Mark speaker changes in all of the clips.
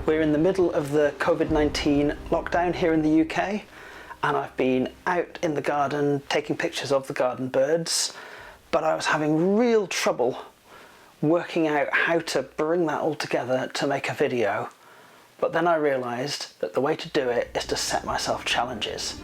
Speaker 1: We're in the middle of the COVID-19 lockdown here in the UK, and I've been out in the garden taking pictures of the garden birds, but I was having real trouble working out how to bring that all together to make a video. But then I realised that the way to do it is to set myself challenges.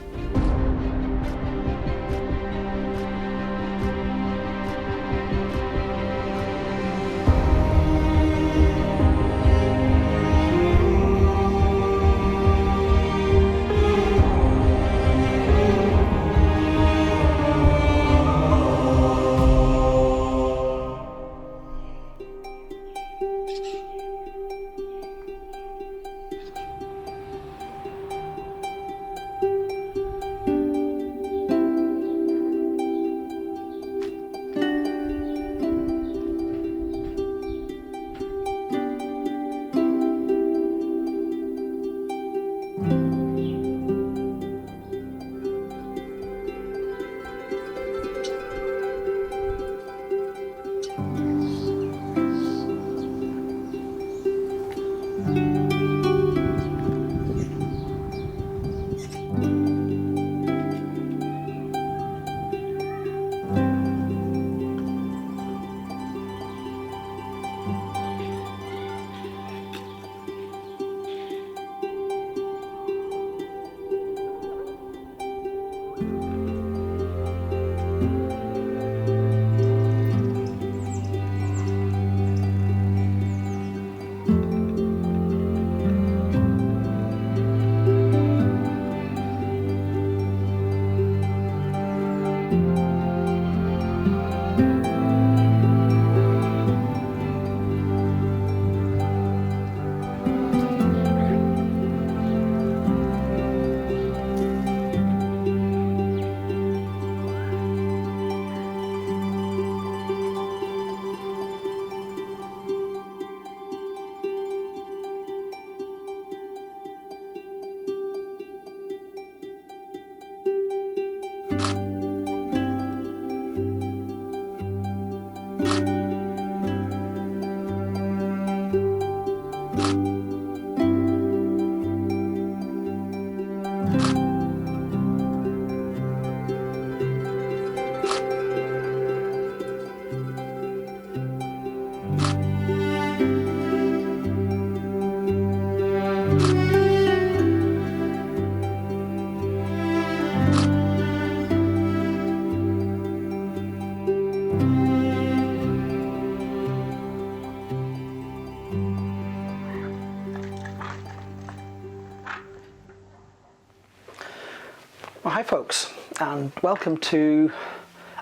Speaker 1: Well, hi folks, and welcome to,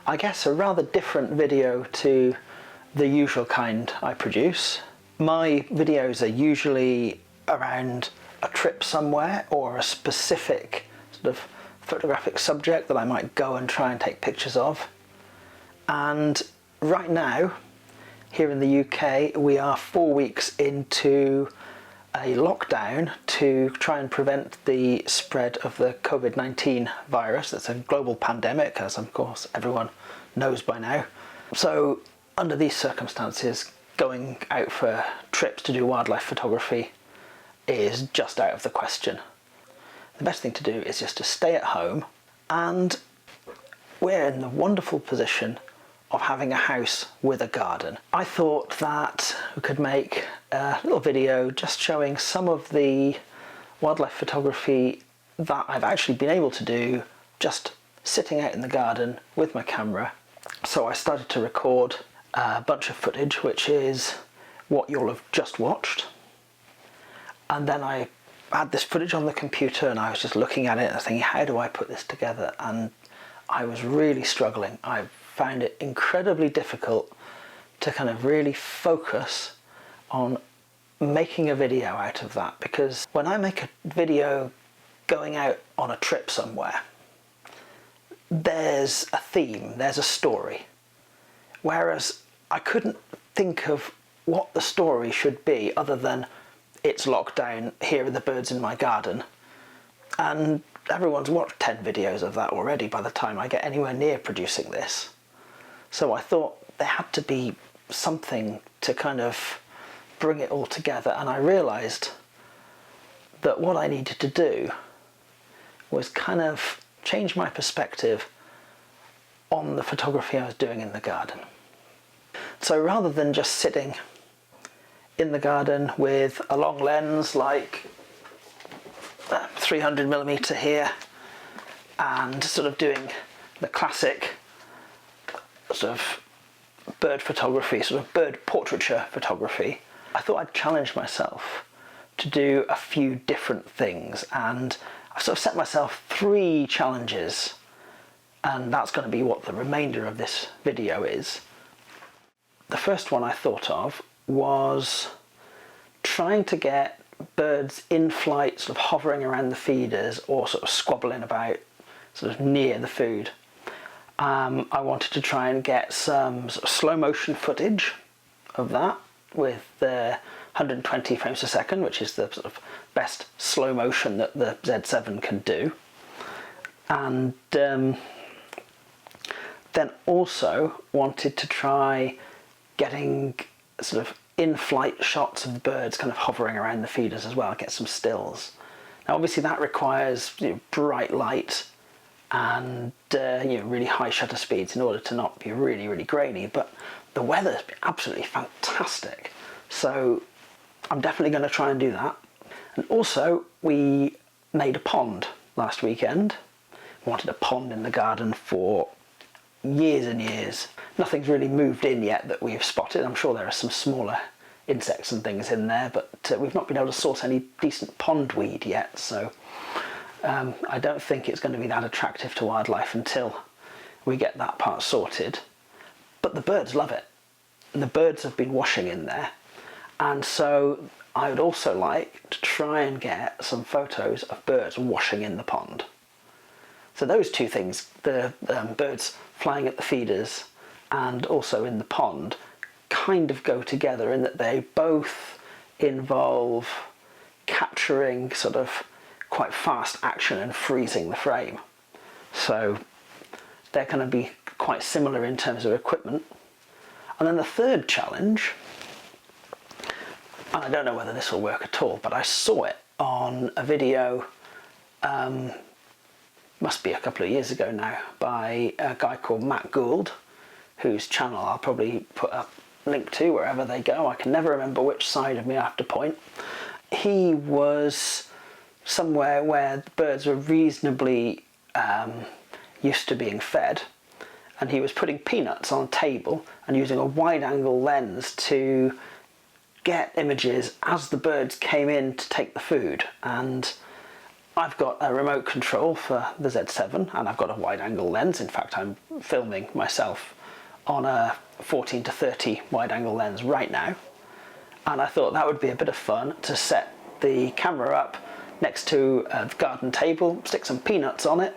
Speaker 1: I guess, a rather different video to the usual kind I produce. My videos are usually around a trip somewhere or a specific sort of photographic subject that I might go and try and take pictures of. And right now, here in the UK, we are 4 weeks into a lockdown to try and prevent the spread of the COVID-19 virus. It's a global pandemic, as of course everyone knows by now. So under these circumstances, going out for trips to do wildlife photography is just out of the question. The best thing to do is just to stay at home, and we're in the wonderful position of having a house with a garden. I thought that we could make a little video just showing some of the wildlife photography that I've actually been able to do just sitting out in the garden with my camera. So I started to record a bunch of footage, which is what you'll have just watched. And then I had this footage on the computer and I was just looking at it and thinking, how do I put this together? And I was really struggling. I found it incredibly difficult to kind of really focus on making a video out of that, because when I make a video going out on a trip somewhere, there's a theme, there's a story, whereas I couldn't think of what the story should be other than it's lockdown, here are the birds in my garden, and everyone's watched 10 videos of that already by the time I get anywhere near producing this. So I thought there had to be something to kind of bring it all together, and I realised that what I needed to do was kind of change my perspective on the photography I was doing in the garden. So rather than just sitting in the garden with a long lens like 300mm here and sort of doing the classic sort of bird photography, sort of bird portraiture photography, I thought I'd challenge myself to do a few different things, and I've sort of set myself 3 challenges, and that's going to be what the remainder of this video is. The first one I thought of was trying to get birds in flight, sort of hovering around the feeders or sort of squabbling about sort of near the food. I wanted to try and get some sort of slow motion footage of that with the 120 frames per second, which is the sort of best slow motion that the Z7 can do. And then also wanted to try getting sort of in-flight shots of the birds kind of hovering around the feeders as well, get some stills. Now obviously that requires, you know, bright light and you know, really high shutter speeds in order to not be really, really grainy, but the weather's been absolutely fantastic, so I'm definitely going to try and do that. And also we made a pond last weekend. We wanted a pond in the garden for years and years. Nothing's really moved in yet that we've spotted. I'm sure there are some smaller insects and things in there, but we've not been able to source any decent pondweed yet, so I don't think it's going to be that attractive to wildlife until we get that part sorted. But the birds love it, and the birds have been washing in there, and so I would also like to try and get some photos of birds washing in the pond. So those 2 things, the birds flying at the feeders and also in the pond, kind of go together in that they both involve capturing sort of quite fast action and freezing the frame. So they're going to be quite similar in terms of equipment. And then the third challenge, and I don't know whether this will work at all, but I saw it on a video, must be a couple of years ago now, by a guy called Matt Gould, whose channel I'll probably put a link to wherever they go. I can never remember which side of me I have to point. He was somewhere where the birds were reasonably used to being fed, and he was putting peanuts on a table and using a wide angle lens to get images as the birds came in to take the food. And I've got a remote control for the Z7 and I've got a wide angle lens. In fact, I'm filming myself on a 14 to 30 wide angle lens right now, and I thought that would be a bit of fun to set the camera up next to a garden table, stick some peanuts on it,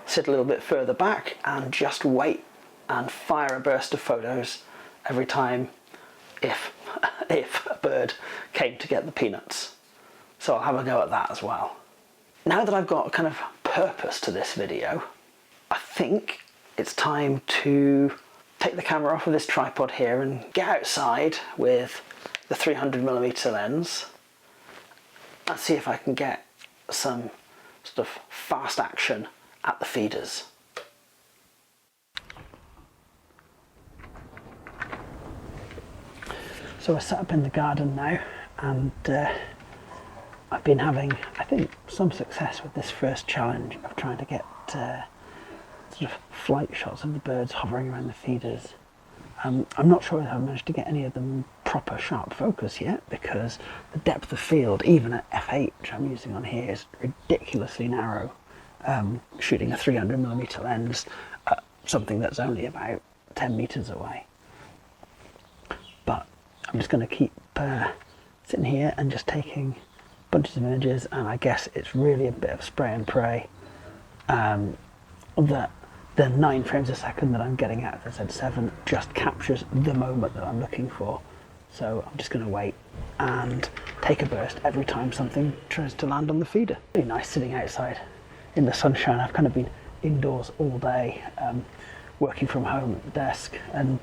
Speaker 1: sit a little bit further back and just wait and fire a burst of photos every time if a bird came to get the peanuts. So I'll have a go at that as well. Now that I've got a kind of purpose to this video, I think it's time to take the camera off of this tripod here and get outside with the 300mm lens and see if I can get some sort of fast action at the feeders. So we're set up in the garden now, and I've been having, I think, some success with this first challenge of trying to get sort of flight shots of the birds hovering around the feeders. I'm not sure if I've managed to get any of them in proper sharp focus yet, because the depth of field, even at f8, which I'm using on here, is ridiculously narrow. Shooting a 300mm lens at something that's only about 10 meters away. But I'm just going to keep sitting here and just taking bunches of images, and I guess it's really a bit of spray and pray. The 9 frames a second that I'm getting out of the Z7 just captures the moment that I'm looking for. So I'm just going to wait and take a burst every time something tries to land on the feeder. Really nice sitting outside in the sunshine. I've kind of been indoors all day, working from home at the desk, and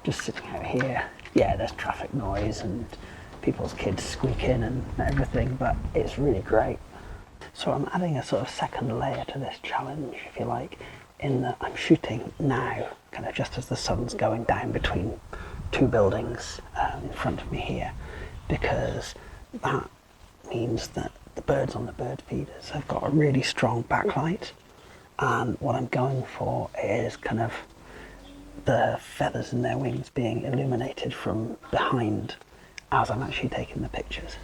Speaker 1: just sitting out here. Yeah, there's traffic noise and people's kids squeaking and everything, but it's really great. So I'm adding a sort of second layer to this challenge, if you like, in that I'm shooting now, kind of just as the sun's going down between two buildings in front of me here, because that means that the birds on the bird feeders have got a really strong backlight, and what I'm going for is kind of the feathers in their wings being illuminated from behind as I'm actually taking the pictures.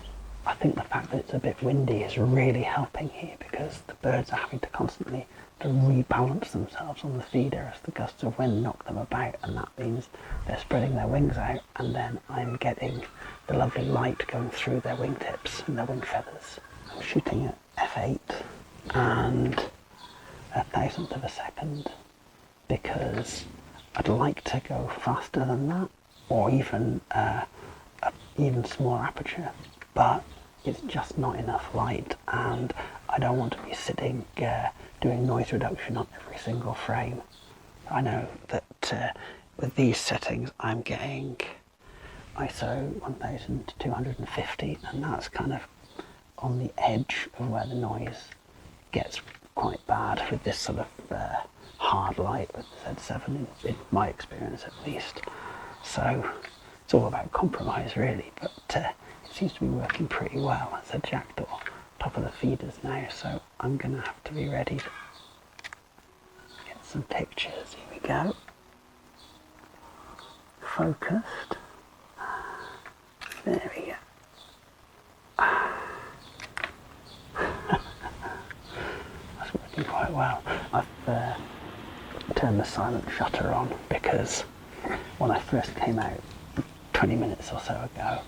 Speaker 1: I think the fact that it's a bit windy is really helping here, because the birds are having to constantly to rebalance themselves on the feeder as the gusts of wind knock them about, and that means they're spreading their wings out, and then I'm getting the lovely light going through their wingtips and their wing feathers. I'm shooting at f8 and 1,000th of a second because I'd like to go faster than that, or even a even smaller aperture, but it's just not enough light, and I don't want to be sitting doing noise reduction on every single frame. I know that with these settings I'm getting ISO 1250, and that's kind of on the edge of where the noise gets quite bad with this sort of hard light with the Z7 in my experience at least. So it's all about compromise really, but it seems to be working pretty well. It's a jackdaw top of the feeders now, so I'm going to have to be ready to get some pictures. Here we go. Focused. There we go. That's working quite well. I've turned the silent shutter on because when I first came out 20 minutes or so ago,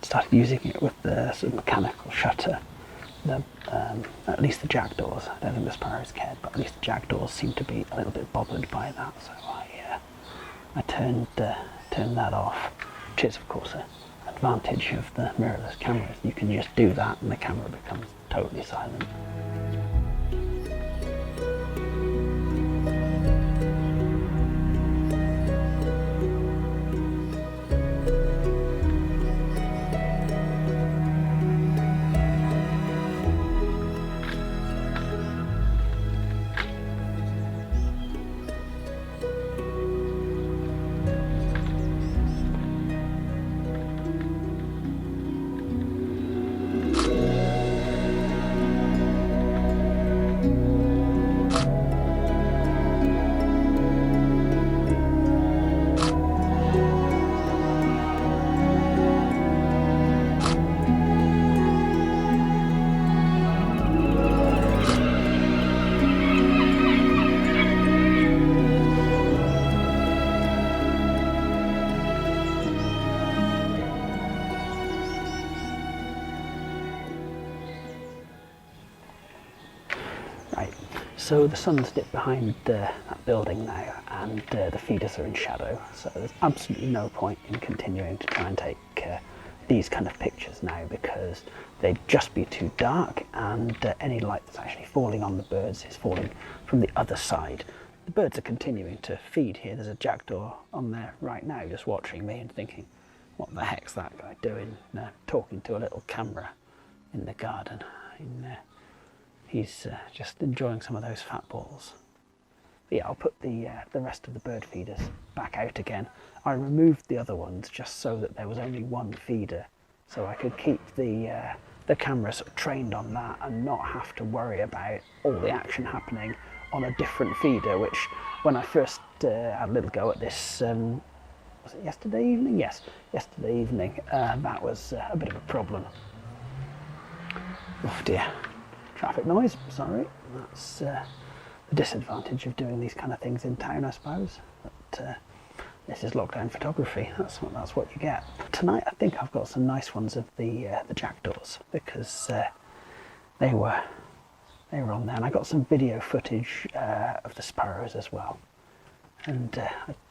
Speaker 1: started using it with the sort of mechanical shutter. At least the jackdaws, I don't think the sparrows cared, but at least the jackdaws seemed to be a little bit bothered by that, so I turned that off, which is of course an advantage of the mirrorless cameras. You can just do that and the camera becomes totally silent. So the sun's dipped behind that building now, and the feeders are in shadow, so there's absolutely no point in continuing to try and take these kind of pictures now, because they'd just be too dark, and any light that's actually falling on the birds is falling from the other side. The birds are continuing to feed here. There's a jackdaw on there right now just watching me and thinking, what the heck's that guy doing, talking to a little camera in the garden. He's just enjoying some of those fat balls. But yeah, I'll put the rest of the bird feeders back out again. I removed the other ones just so that there was only one feeder, so I could keep the camera sort of trained on that and not have to worry about all the action happening on a different feeder, which when I first had a little go at this, was it yesterday evening? Yes, yesterday evening, that was a bit of a problem. Oh dear. Traffic noise, sorry. That's the disadvantage of doing these kind of things in town, I suppose. But this is lockdown photography. That's what you get. Tonight, I think I've got some nice ones of the jackdaws, because they were on there, and I got some video footage of the sparrows as well. And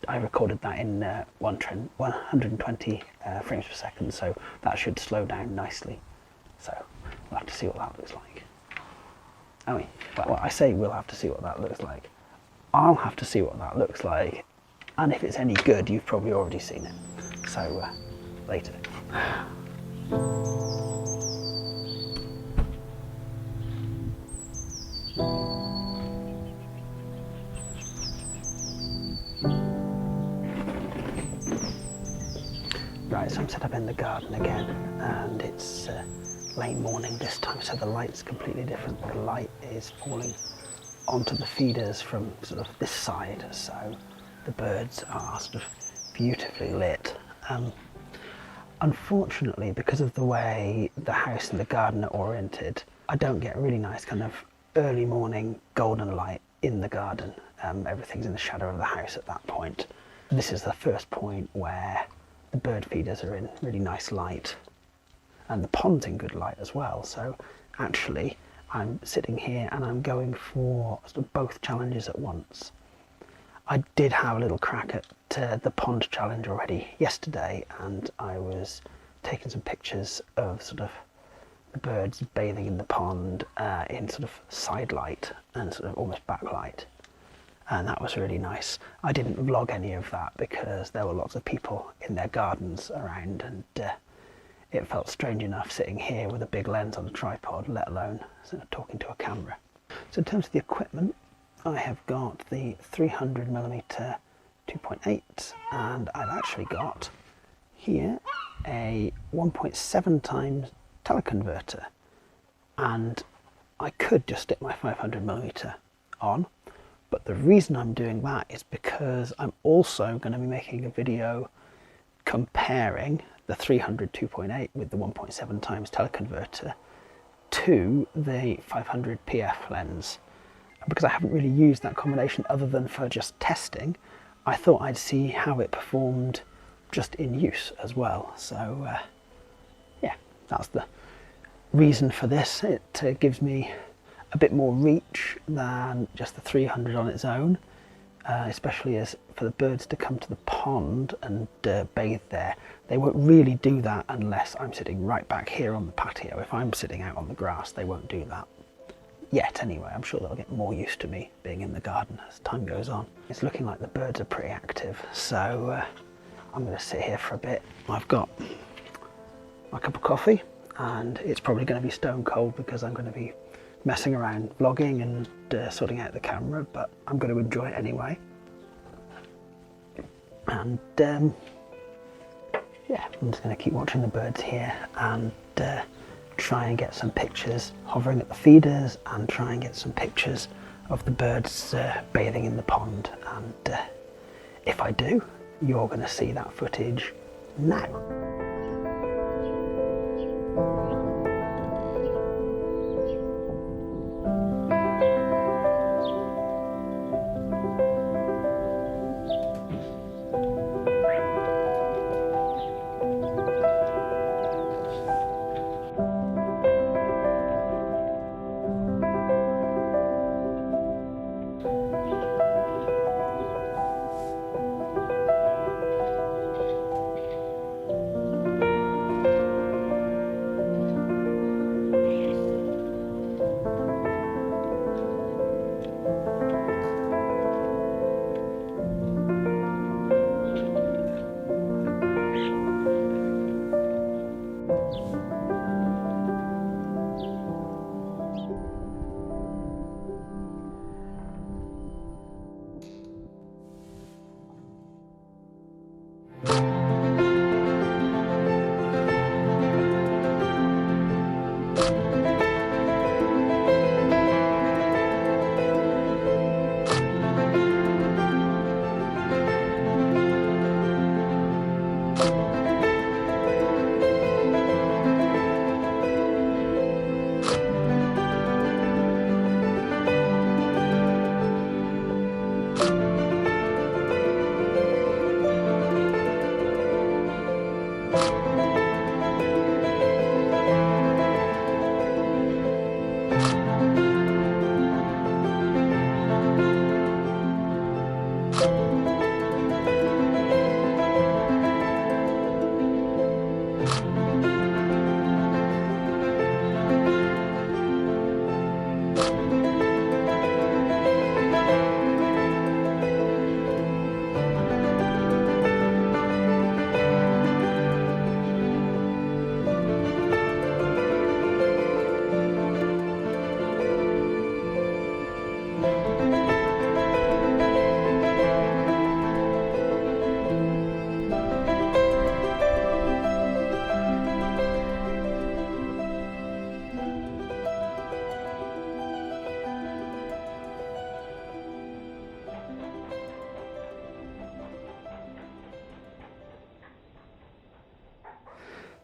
Speaker 1: I recorded that in 120 frames per second, so that should slow down nicely. So we'll have to see what that looks like. I mean, well, I say we'll have to see what that looks like. I'll have to see what that looks like, and if it's any good, you've probably already seen it. So, later. Right, so I'm set up in the garden again, and it's late morning this time, so the light's completely different. The light is falling onto the feeders from sort of this side, so the birds are sort of beautifully lit. Unfortunately, because of the way the house and the garden are oriented, I don't get really nice kind of early morning golden light in the garden. Everything's in the shadow of the house at that point. This is the first point where the bird feeders are in really nice light, and the pond's in good light as well. So actually I'm sitting here and I'm going for sort of both challenges at once. I did have a little crack at the pond challenge already yesterday, and I was taking some pictures of sort of the birds bathing in the pond in sort of side light and sort of almost backlight, and that was really nice. I didn't vlog any of that because there were lots of people in their gardens around, and it felt strange enough sitting here with a big lens on a tripod, let alone sort of talking to a camera. So in terms of the equipment, I have got the 300mm 2.8, and I've actually got here a 1.7 times teleconverter, and I could just stick my 500mm on, but the reason I'm doing that is because I'm also going to be making a video comparing the 300 2.8 with the 1.7 times teleconverter to the 500 PF lens. Because I haven't really used that combination other than for just testing, I thought I'd see how it performed just in use as well. So yeah, that's the reason for this. It gives me a bit more reach than just the 300 on its own, especially as for the birds to come to the pond and bathe there. They won't really do that unless I'm sitting right back here on the patio. If I'm sitting out on the grass, they won't do that. Yet anyway. I'm sure they'll get more used to me being in the garden as time goes on. It's looking like the birds are pretty active, so I'm going to sit here for a bit. I've got my cup of coffee, and it's probably going to be stone cold because I'm going to be messing around vlogging and sorting out the camera, but I'm going to enjoy it anyway. And yeah, I'm just going to keep watching the birds here and try and get some pictures hovering at the feeders, and try and get some pictures of the birds bathing in the pond. And if I do, you're going to see that footage now.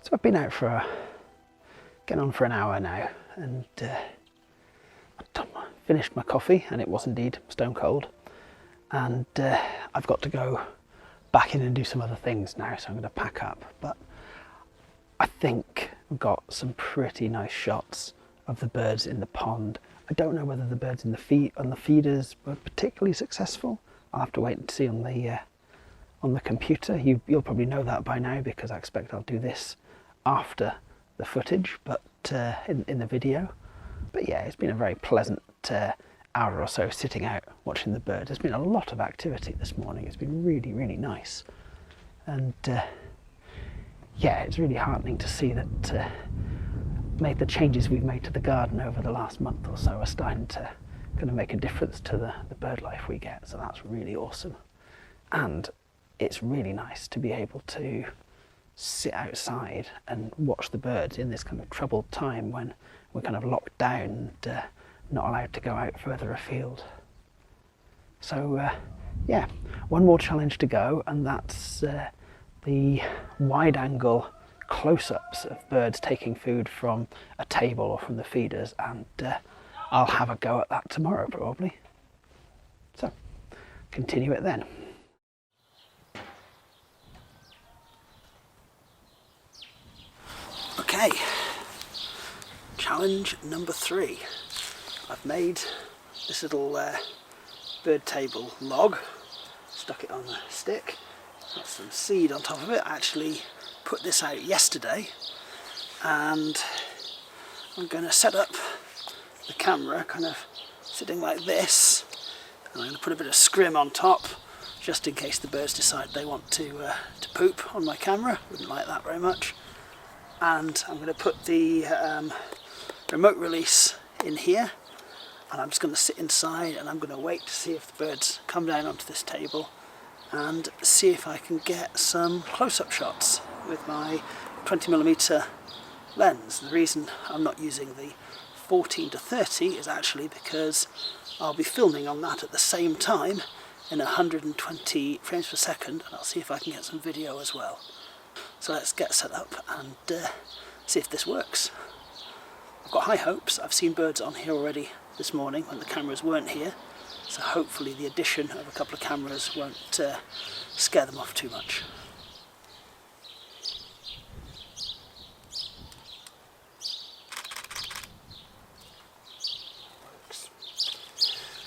Speaker 1: So I've been out for getting on for an hour now, and finished my coffee, and it was indeed stone cold. And I've got to go back in and do some other things now, so I'm going to pack up. But I think I've got some pretty nice shots of the birds in the pond. I don't know whether the birds in the feeders were particularly successful. I'll have to wait and see on the computer. You'll probably know that by now, because I expect I'll do this after the footage, but in the video. But yeah, it's been a very pleasant hour or so sitting out watching the birds. There's been a lot of activity this morning. It's been really, really nice. And yeah, it's really heartening to see that the changes we've made to the garden over the last month or so are starting to kind of make a difference to the bird life we get. So that's really awesome. And it's really nice to be able to sit outside and watch the birds in this kind of troubled time when we're kind of locked down and not allowed to go out further afield. So yeah, one more challenge to go, and that's the wide angle close-ups of birds taking food from a table or from the feeders, and I'll have a go at that tomorrow probably. So continue it then. Okay, challenge number 3. I've made this little bird table log, stuck it on a stick, got some seed on top of it. I actually put this out yesterday, and I'm going to set up the camera kind of sitting like this, and I'm going to put a bit of scrim on top just in case the birds decide they want to poop on my camera. Wouldn't like that very much. And I'm going to put the remote release in here, and I'm just going to sit inside and I'm going to wait to see if the birds come down onto this table and see if I can get some close-up shots with my 20mm lens. The reason I'm not using the 14-30 is actually because I'll be filming on that at the same time in 120 frames per second, and I'll see if I can get some video as well. So let's get set up and see if this works. I've got high hopes. I've seen birds on here already this morning when the cameras weren't here, so hopefully the addition of a couple of cameras won't scare them off too much.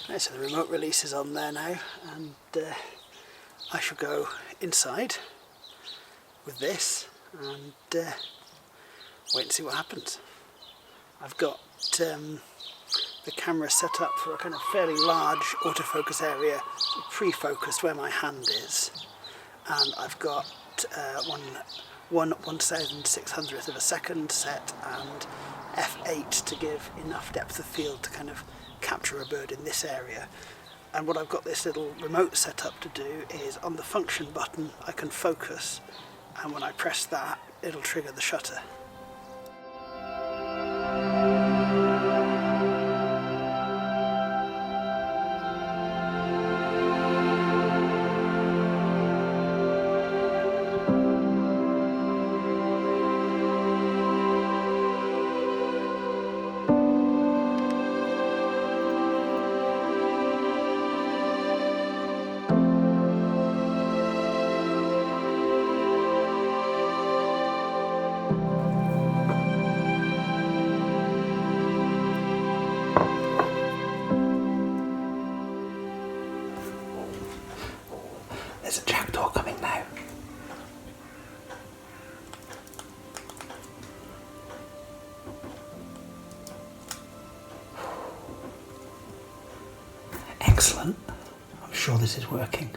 Speaker 1: Right, so the remote release is on there now, and I shall go inside with this and wait and see what happens. I've got the camera set up for a kind of fairly large autofocus area, pre-focused where my hand is, and I've got 1/1600th of a second set and f8 to give enough depth of field to kind of capture a bird in this area. And what I've got this little remote set up to do is on the function button I can focus, and when I press that it'll trigger the shutter. There's a jackdaw coming now. Excellent. I'm sure this is working.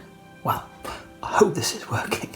Speaker 1: Well, I hope this is working.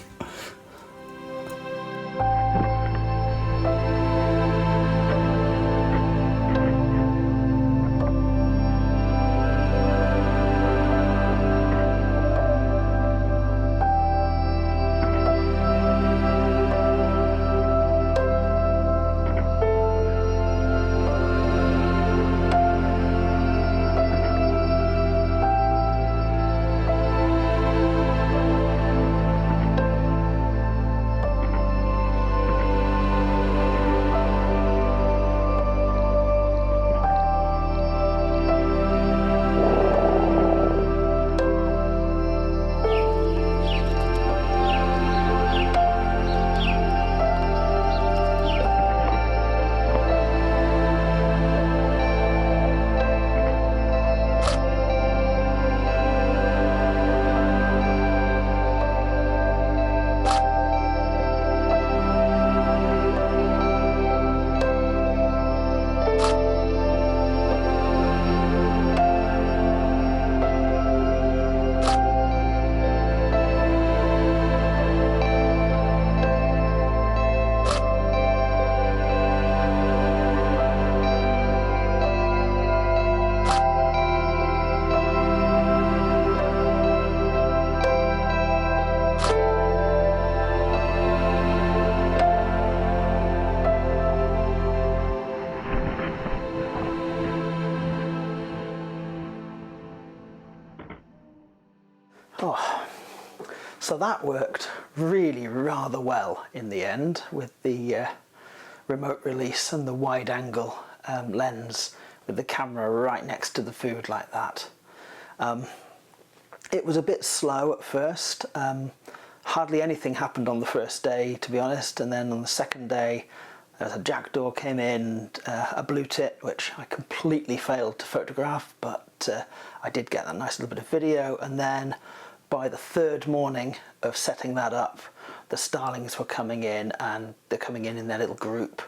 Speaker 1: Oh, so that worked really rather well in the end with the remote release and the wide angle lens with the camera right next to the food like that. It was a bit slow at first. Hardly anything happened on the first day, to be honest, and then on the second day there was a jackdaw came in, a blue tit, which I completely failed to photograph, but I did get that nice little bit of video. And then by the third morning of setting that up, the starlings were coming in, and they're coming in their little group,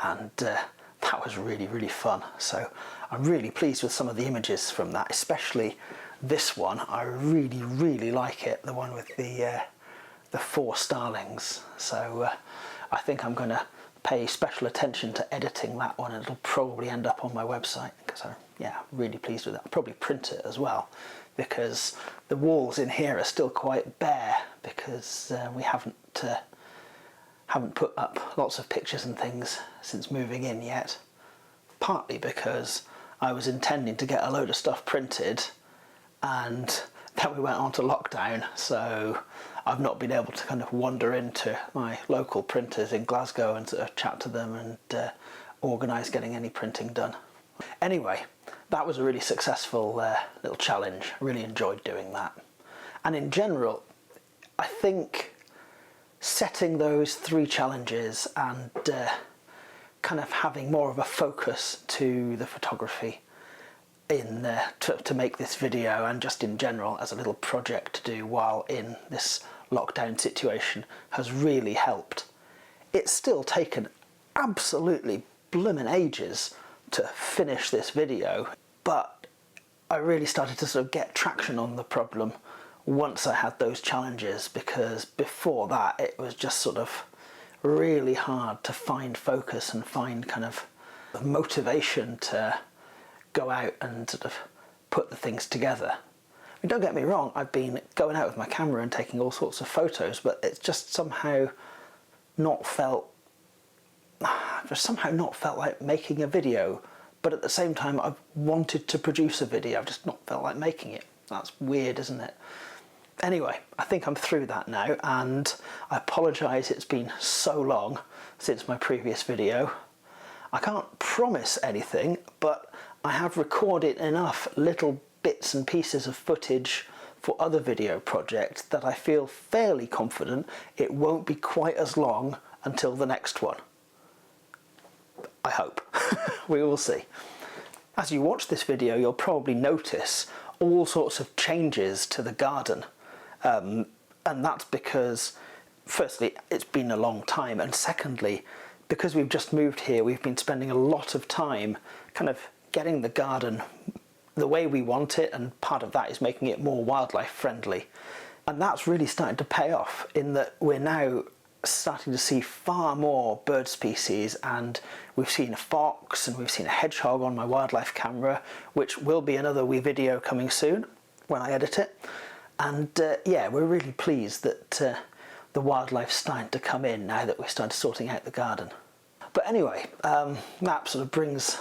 Speaker 1: and that was really, really fun. So I'm really pleased with some of the images from that, especially this one. I really, really like it, the one with the 4 starlings. So I think I'm going to pay special attention to editing that one, and it'll probably end up on my website, because I'm really pleased with that. I'll probably print it as well, because the walls in here are still quite bare, because we haven't put up lots of pictures and things since moving in yet, partly because I was intending to get a load of stuff printed, and then we went on to lockdown, so I've not been able to kind of wander into my local printers in Glasgow and sort of chat to them and organise getting any printing done. Anyway, that was a really successful little challenge. I really enjoyed doing that. And in general, I think setting those 3 challenges and kind of having more of a focus to the photography in to make this video, and just in general as a little project to do while in this lockdown situation, has really helped. It's still taken absolutely blooming ages to finish this video, but I really started to sort of get traction on the problem once I had those challenges, because before that it was just sort of really hard to find focus and find kind of motivation to go out and sort of put the things together. I mean, don't get me wrong, I've been going out with my camera and taking all sorts of photos, but it's just somehow not felt like making a video. But at the same time, I've wanted to produce a video, I've just not felt like making it. That's weird, isn't it? Anyway, I think I'm through that now, and I apologise it's been so long since my previous video. I can't promise anything, but I have recorded enough little bits and pieces of footage for other video projects that I feel fairly confident it won't be quite as long until the next one. I hope. We will see. As you watch this video, you'll probably notice all sorts of changes to the garden. And that's because, firstly, it's been a long time, and secondly, because we've just moved here, we've been spending a lot of time kind of getting the garden the way we want it, and part of that is making it more wildlife friendly. And that's really starting to pay off, in that we're now starting to see far more bird species, and we've seen a fox and we've seen a hedgehog on my wildlife camera, which will be another wee video coming soon when I edit it. And yeah, we're really pleased that the wildlife's starting to come in now that we've started sorting out the garden. But anyway, that sort of brings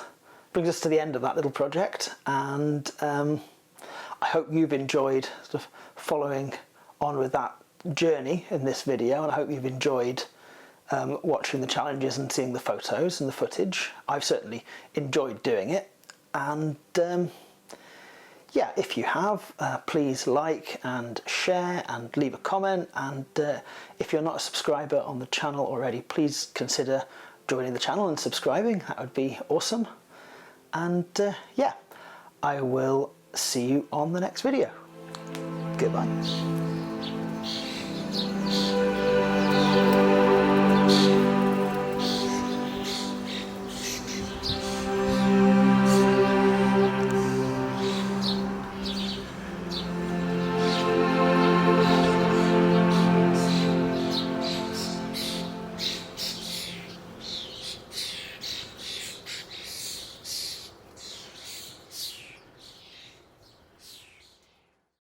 Speaker 1: us to the end of that little project, and I hope you've enjoyed sort of following on with that journey in this video, and I hope you've enjoyed watching the challenges and seeing the photos and the footage. I've certainly enjoyed doing it, and yeah, if you have, please like and share and leave a comment, and if you're not a subscriber on the channel already, please consider joining the channel and subscribing. That would be awesome. And yeah, I will see you on the next video. Goodbye.